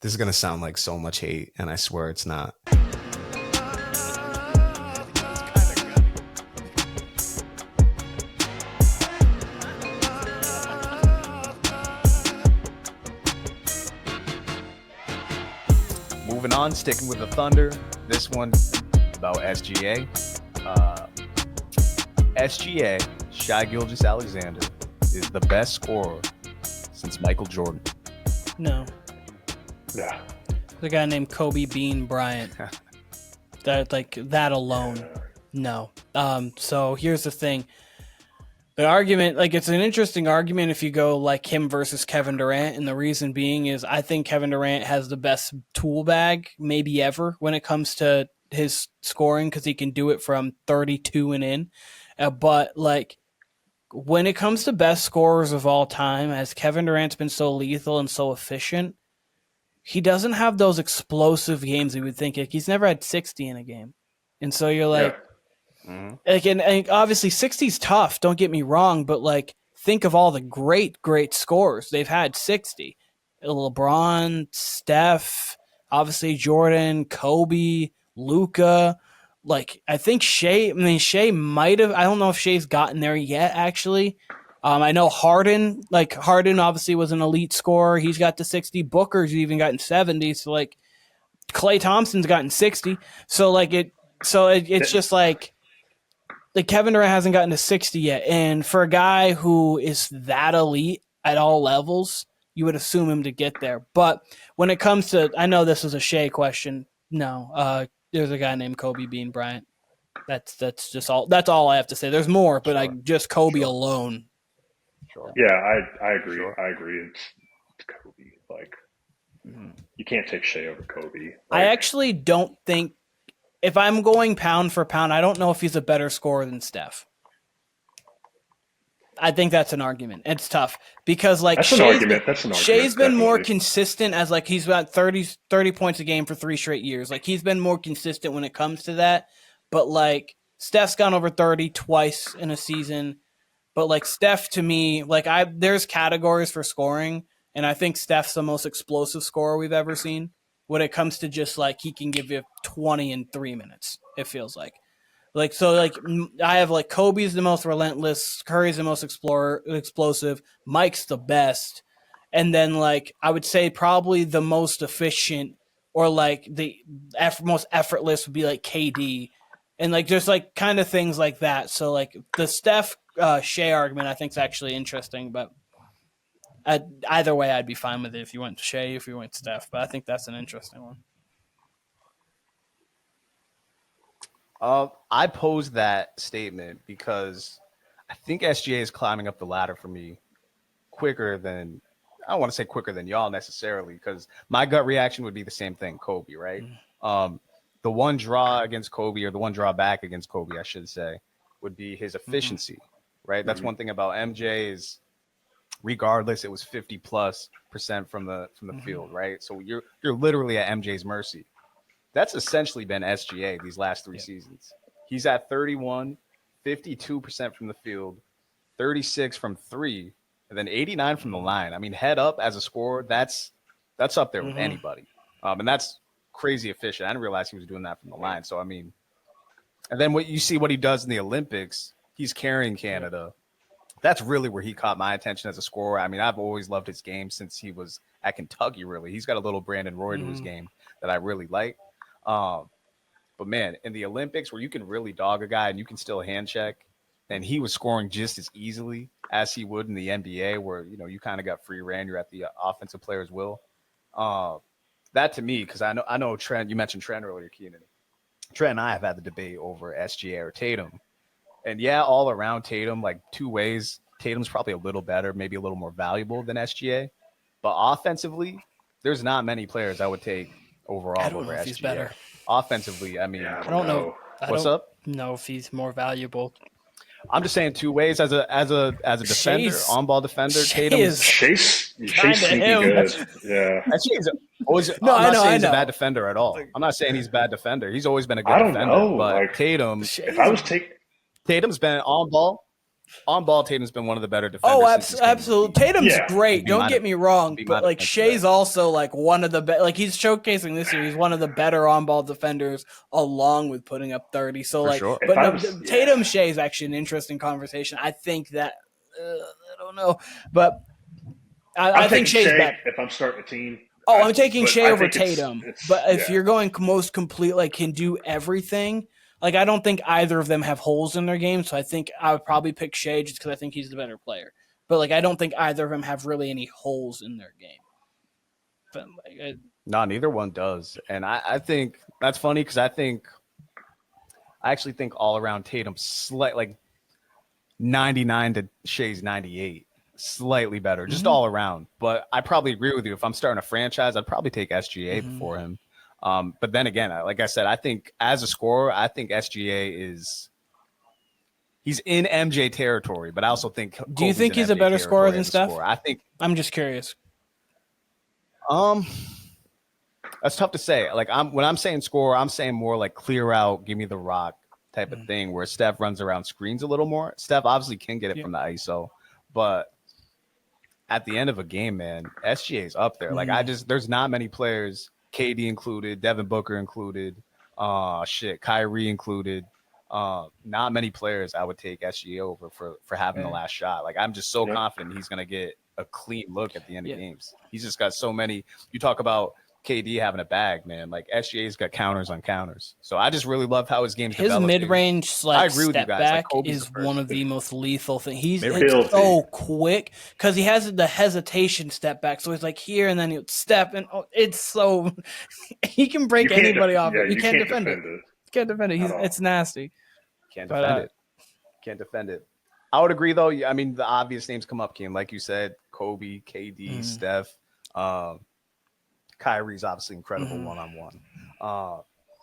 This is going to sound like so much hate, and I swear it's not. Moving on, sticking with the Thunder. This one's about SGA. SGA, Shai Gilgeous-Alexander, is the best scorer since Michael Jordan. No. Yeah. The guy named Kobe Bean Bryant. that alone. No. So here's the thing. The argument, it's an interesting argument if you go like him versus Kevin Durant, and the reason being is I think Kevin Durant has the best tool bag maybe ever when it comes to his scoring because he can do it from 32 and in. But when it comes to best scorers of all time, as Kevin Durant's been so lethal and so efficient, he doesn't have those explosive games you would think. He's never had 60 in a game. And so you're like, and obviously 60 is tough, don't get me wrong, but think of all the great scores they've had 60. LeBron, Steph, obviously Jordan, Kobe, Luka. I think Shai might have, I don't know if Shai's gotten there yet, actually. I know Harden obviously was an elite scorer. He's got to 60. Booker's even gotten 70. So Klay Thompson's gotten 60. So it's just Kevin Durant hasn't gotten to 60 yet. And for a guy who is that elite at all levels, you would assume him to get there. But when it comes to, I know this is a Shai question. No, there's a guy named Kobe Bean Bryant. That's just all. That's all I have to say. There's more, but just Kobe alone. Sure. Yeah, I agree. Sure. I agree. It's Kobe. You can't take Shai over Kobe. I actually don't think, if I'm going pound for pound, I don't know if he's a better scorer than Steph. I think that's an argument. It's tough because that's an argument. Shai's been more consistent as he's got 30 points a game for 3 straight years. He's been more consistent when it comes to that. But Steph's gone over 30 twice in a season. But Steph, to me, there's categories for scoring, and I think Steph's the most explosive scorer we've ever seen. When it comes to just he can give you 20 in 3 minutes, it feels like. I have Kobe's the most relentless, Curry's the most explosive, Mike's the best, and then I would say probably the most efficient or the most effortless would be KD, and just kind of things like that. So the Steph Shai argument I think is actually interesting, but either way I'd be fine with it if you went Shai, if you went Steph, but I think that's an interesting one. I posed that statement because I think SGA is climbing up the ladder for me quicker than, I don't want to say quicker than y'all necessarily, because my gut reaction would be the same thing, Kobe, right? The one draw against Kobe, or the one drawback against Kobe, I should say, would be his efficiency, right? That's one thing about MJ is, regardless, it was 50+% from the field, right? So you're literally at MJ's mercy. That's essentially been SGA these last 3 seasons. He's at 31, 52% from the field, 36 from 3, and then 89 from the line. I mean, head up as a scorer, that's up there with anybody. And that's crazy efficient. I didn't realize he was doing that from the line. So, I mean, and then what he does in the Olympics, he's carrying Canada. That's really where he caught my attention as a scorer. I mean, I've always loved his game since he was at Kentucky, really. He's got a little Branndon Roy to his game that I really like. But man, in the Olympics where you can really dog a guy and you can still hand check, and he was scoring just as easily as he would in the NBA where, you kind of got free reign. You're at the offensive player's will. That to me, because I know Trent, you mentioned Trent earlier, Keenan. Trent and I have had the debate over SGA or Tatum. And yeah, all around Tatum, 2 ways, Tatum's probably a little better, maybe a little more valuable than SGA. But offensively, there's not many players I would take overall over SGA. He's better. Offensively, I mean, I don't know. What's up? No, if he's more valuable. I'm just saying 2 ways as a defender, on-ball defender. Tatum is Chase sneaky good. Yeah. I'm not saying he's a bad defender at all. I'm not saying he's a bad defender. He's always been a good defender. Know. But Tatum, if I was Tatum's been on ball. On ball, Tatum's been one of the better defenders. Oh, since this game was absolutely. beat. Tatum's Yeah. great. Don't get me wrong, be but my like defense Shai's guy. also like one of the best. Like he's showcasing this year. He's one of the better on-ball defenders, along with putting up 30. So For like, sure. but If I no, was- Tatum Shai is actually an interesting conversation. I think that I don't know, but I think taking Shai's Shai better. if I'm starting a team. Oh, I'm taking but Shai I over think it's- Tatum. it's- But if yeah. you're going most complete, like can do everything, like I don't think either of them have holes in their game. So I think I would probably pick Shai just because I think he's the better player. But like I don't think either of them have really any holes in their game. But like, No, neither one does. And I think that's funny because I actually think all around Tatum's like 99 to Shai's 98. Slightly better, just all around. But I probably agree with you. If I'm starting a franchise, I'd probably take SGA before him. But then again, like I said, I think as a scorer, I think SGA he's in MJ territory, but I also think do you Kobe's think in he's a MJ better scorer territory than as a Steph? scorer. I think I'm just curious. that's tough to say. Like when I'm saying score, I'm saying more like clear out, give me the rock type of thing. Where Steph runs around screens a little more. Steph obviously can get it from the ISO, but at the end of a game, man, SGA's up there. Like there's not many players, KD included, Devin Booker included, Kyrie included. Not many players I would take SGA over for having the last shot. Like I'm just so confident he's gonna get a clean look at the end of games. He's just got so many. You talk about KD having a bag, man. Like SGA's got counters on counters. So I just really love how his game's His developing. mid-range I agree with you step guys. back Like, Kobe's is the first. one of the most lethal things. He's Filthy. so quick because he has the hesitation step back. So he's like here and then he'll step and it's so he can break You can't anybody off. Yeah, You can't defend it. it. Can't defend it. At all. It's nasty. Can't But, defend it. Can't defend it. I would agree, though. I mean, the obvious names come up, Kim. Like you said, Kobe, KD, Steph. Kyrie's obviously incredible one-on-one.